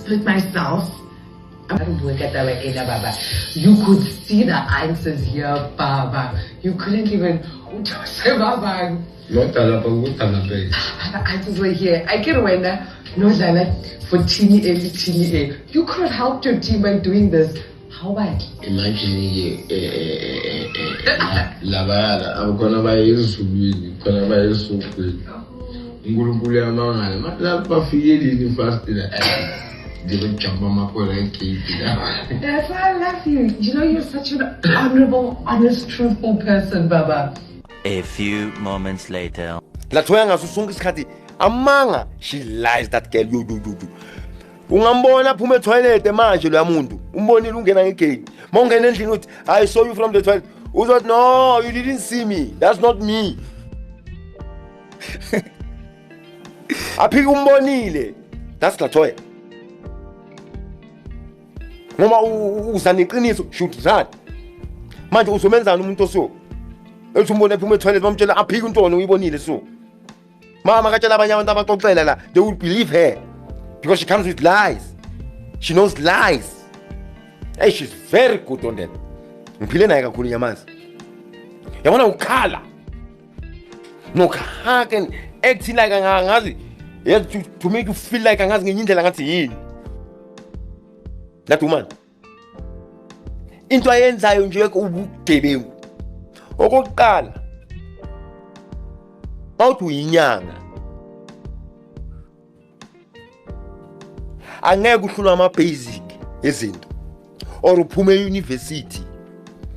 split myself. I don't work at the Baba. You could see the answers here, Baba. You couldn't even say Baba. The answers were here. I can win no for teeny A. You could have helped your team by doing this. How bad? Imagine I'm gonna buy you some gonna buy you some good. Ngulungulu amanga mala bafiyeli fast in didn't jump on my poor and keep it. That's why I love you. You know you're such an honorable, honest, truthful person, Baba. A few moments later. Latoya ngasusung isikhathi amanga she lies that girl you. Ungambona phuma etoilet manje lo yamuntu. Umbonile ungena ngegate. Mawungena endlini uthi I saw you from the toilet. Uzothi no, you didn't see me. That's not me. Aphika umbonile. That's Latoya. Noma uzana iqiniso shoot that. Manje uzomenzana umuntu oso. Ethi umbone phuma etoilet bamtshela aphika untwana uyibonile so. Mama katshela abanye abantu abaxoxela la, they will believe her because she comes with lies. She knows lies. Hey, she's very good on that. Ngiphile naye kakhulu nyamanzi. Yabona ukhala. No can acting like angazi. To make you feel like angazi ngenye indlela ngathi yini. That woman. Into ayenzayo nje ubugebengu. Okokuqala. Mawuthi uyinyanga. Angeke uhlula ama basic ezinto. Or uphume university.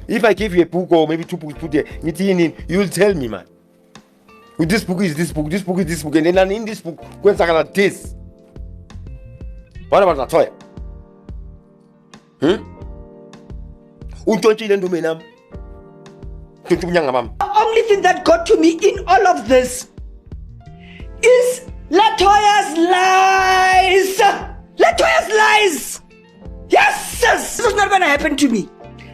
If I give you a book or maybe 2 books put there, you will tell me, man. With this book is this book, this book is this book, and then in this book, go and like this. What about Latoya? The only thing that got to me in all of this is Latoya's lies. Latoya's lies. Yes, this is not going to happen to me.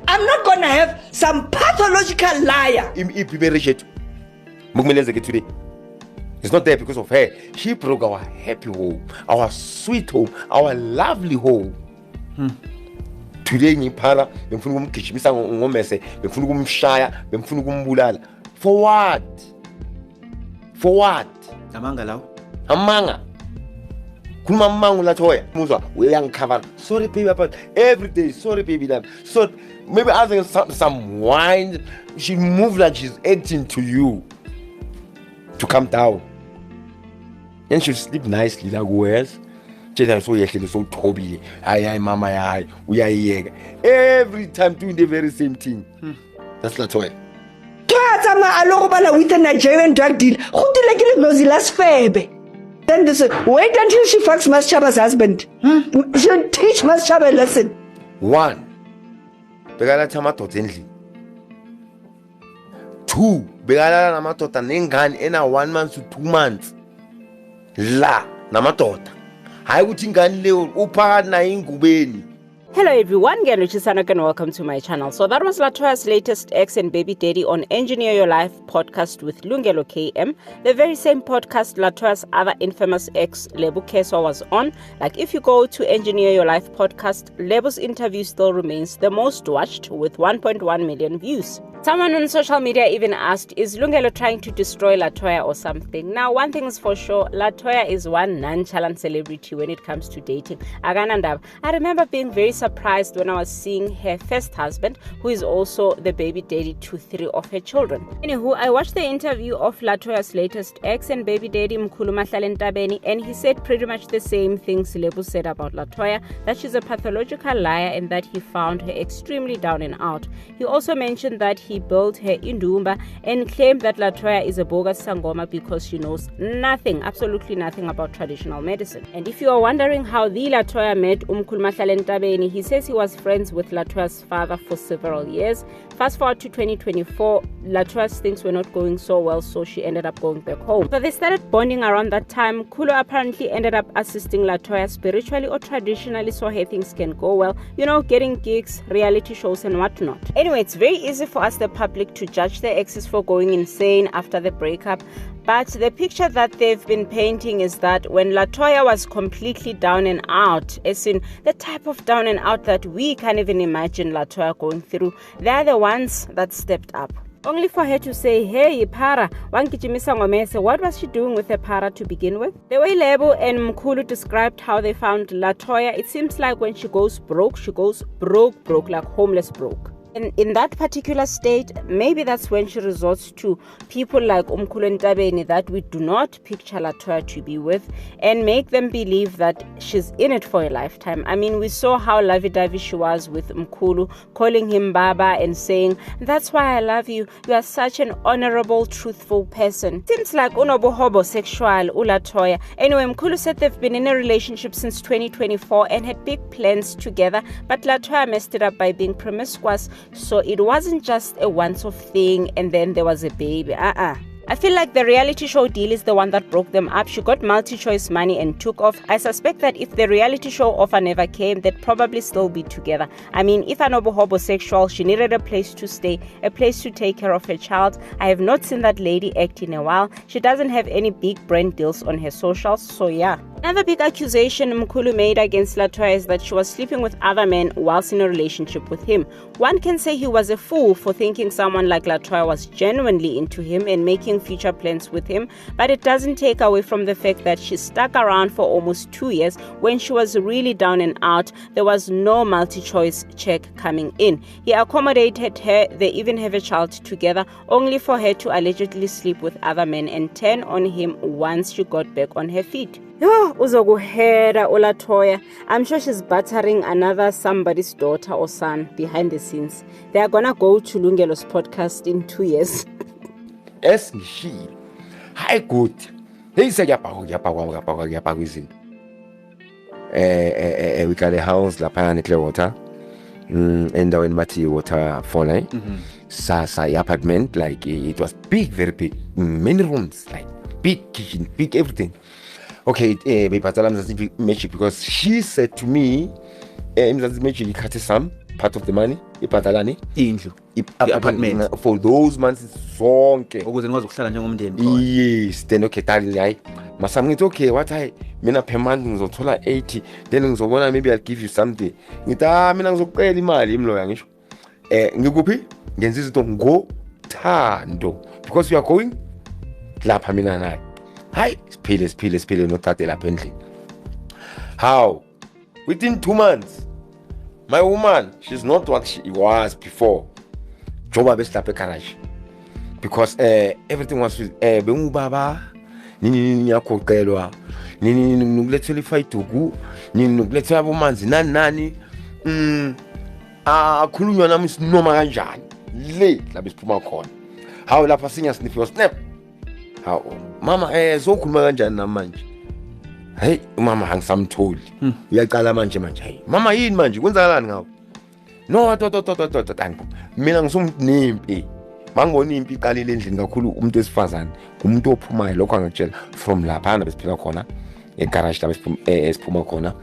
I'm not going to have some pathological liar. It's not there because of her. She broke our happy home, our sweet home, our lovely home. Today ngiphala bemfuna ukumgijimisa ngomese, bemfuna ukumshaya, bemfuna ukumbulala. For what? For what? Amanga lawo. Amanga. Kuma mangu Latoya. Muzwa uyangicover. Sorry baby but every day sorry baby love. So maybe asking some wine, she moves like she's acting to you to come down. And she'll sleep nicely like where's so Toby, I mama, every time doing the very same thing. That's Latoya. With a Nigerian drug deal. Who did like it was the last Feb? Then they say, wait until she fucks Maschaba's husband. She'll teach Maschaba a lesson. 1. Begala tamato tenli. 2. Begala namatota nengan ena 1 month to 2 months. La namatota. Hello everyone, Ngiyanuchisana and welcome to my channel. So that was Latoya's latest ex and baby daddy on Engineer Your Life podcast with Lungelo KM, the very same podcast Latoya's other infamous ex Lebo Keswa was on. Like if you go to Engineer Your Life podcast, Lebo's interview still remains the most watched with 1.1 million views. Someone on social media even asked, is Lungelo trying to destroy Latoya or something? Now, one thing is for sure, Latoya is one nonchalant celebrity when it comes to dating. I remember being very surprised when I was seeing her first husband, who is also the baby daddy to 3 of her children. Anywho, I watched the interview of Latoya's latest ex and baby daddy Mkhulu Mahlale Ntabeni, and he said pretty much the same things Lebo said about Latoya, that she's a pathological liar and that he found her extremely down and out. He also mentioned that he built her in Dumba and claimed that Latoya is a bogus sangoma because she knows nothing, absolutely nothing about traditional medicine. And if you are wondering how the Latoya met Mkhulu Mahlale Ntabeni, he says he was friends with Latoya's father for several years. Fast forward to 2024, Latoya's things were not going so well, so she ended up going back home. So they started bonding around that time. Khulu apparently ended up assisting Latoya spiritually or traditionally so her things can go well, getting gigs, reality shows and whatnot. Anyway, it's very easy for us the public to judge their exes for going insane after the breakup. But the picture that they've been painting is that when LaToya was completely down and out, as in the type of down and out that we can't even imagine LaToya going through, they're the ones that stepped up. Only for her to say, hey, Para, what was she doing with a para to begin with? The way Lebo and Mkhulu described how they found LaToya, it seems like when she goes broke, like homeless broke. And in that particular state, maybe that's when she resorts to people like Mkhulu Ntabeni that we do not picture LaToya to be with and make them believe that she's in it for a lifetime. I mean, we saw how lovey-dovey she was with Mkhulu, calling him Baba and saying, that's why I love you. You are such an honorable, truthful person. Seems like unobo sexual, LaToya. Anyway, Mkhulu said they've been in a relationship since 2024 and had big plans together, but LaToya messed it up by being promiscuous. So it wasn't just a once-off thing and then there was a baby. I feel like the reality show deal is the one that broke them up. She got multi-choice money and took off. I suspect that if the reality show offer never came, they'd probably still be together. I mean, if an homosexual, she needed a place to stay, a place to take care of her child. I have not seen that lady act in a while. She doesn't have any big brand deals on her socials, so yeah. Another big accusation Mkhulu made against LaToya is that she was sleeping with other men whilst in a relationship with him. One can say he was a fool for thinking someone like LaToya was genuinely into him and making future plans with him, but it doesn't take away from the fact that she stuck around for almost 2 years when she was really down and out. There was no multi-choice check coming in. He accommodated her, they even have a child together, only for her to allegedly sleep with other men and turn on him once she got back on her feet. Yo, uzokuhera LaToya. I'm sure she's battering another somebody's daughter or son behind the scenes. They are gonna go to Lungelo's podcast in 2 years. Es ngishilo. Hayi good. Ngiyapaka izini. We got a house lapha Clearwater. Endaweni mathi water phone. Sasa apartment, like it was big, very big. Many rooms, like big kitchen, big everything. Okay, Magic, because she said to me, Magic cut some part of the money, apartment for those months. Yes, then okay, Masam, okay, what I mean per month, 80, then maybe I'll give you something. Go tando because you are going La Pamina. Hi, spill, not that apparently. How? Within 2 months, my woman, she's not what she was before. Joba best garage. Because everything was with Bemu Baba, Nini Yakokelwa, Nini Nugletly fight to go, Nini Nugletly woman's nani. Kulunam is no manajan. Late, la Bispuma corn. How la passing sniff your snap. How Mama so kumanja na manje. Hey, Mama hang some told. Uyaqala manje Hey, Mama yini manje kwenzalani ngawo? No tangu. Mina ngisumnimpi. Mangoni impi iqalile endlini kakhulu umuntu esifazane. Umuntu ophumayo lokho angitshela from lapha besiphila khona. Egarage la besiphuma khona.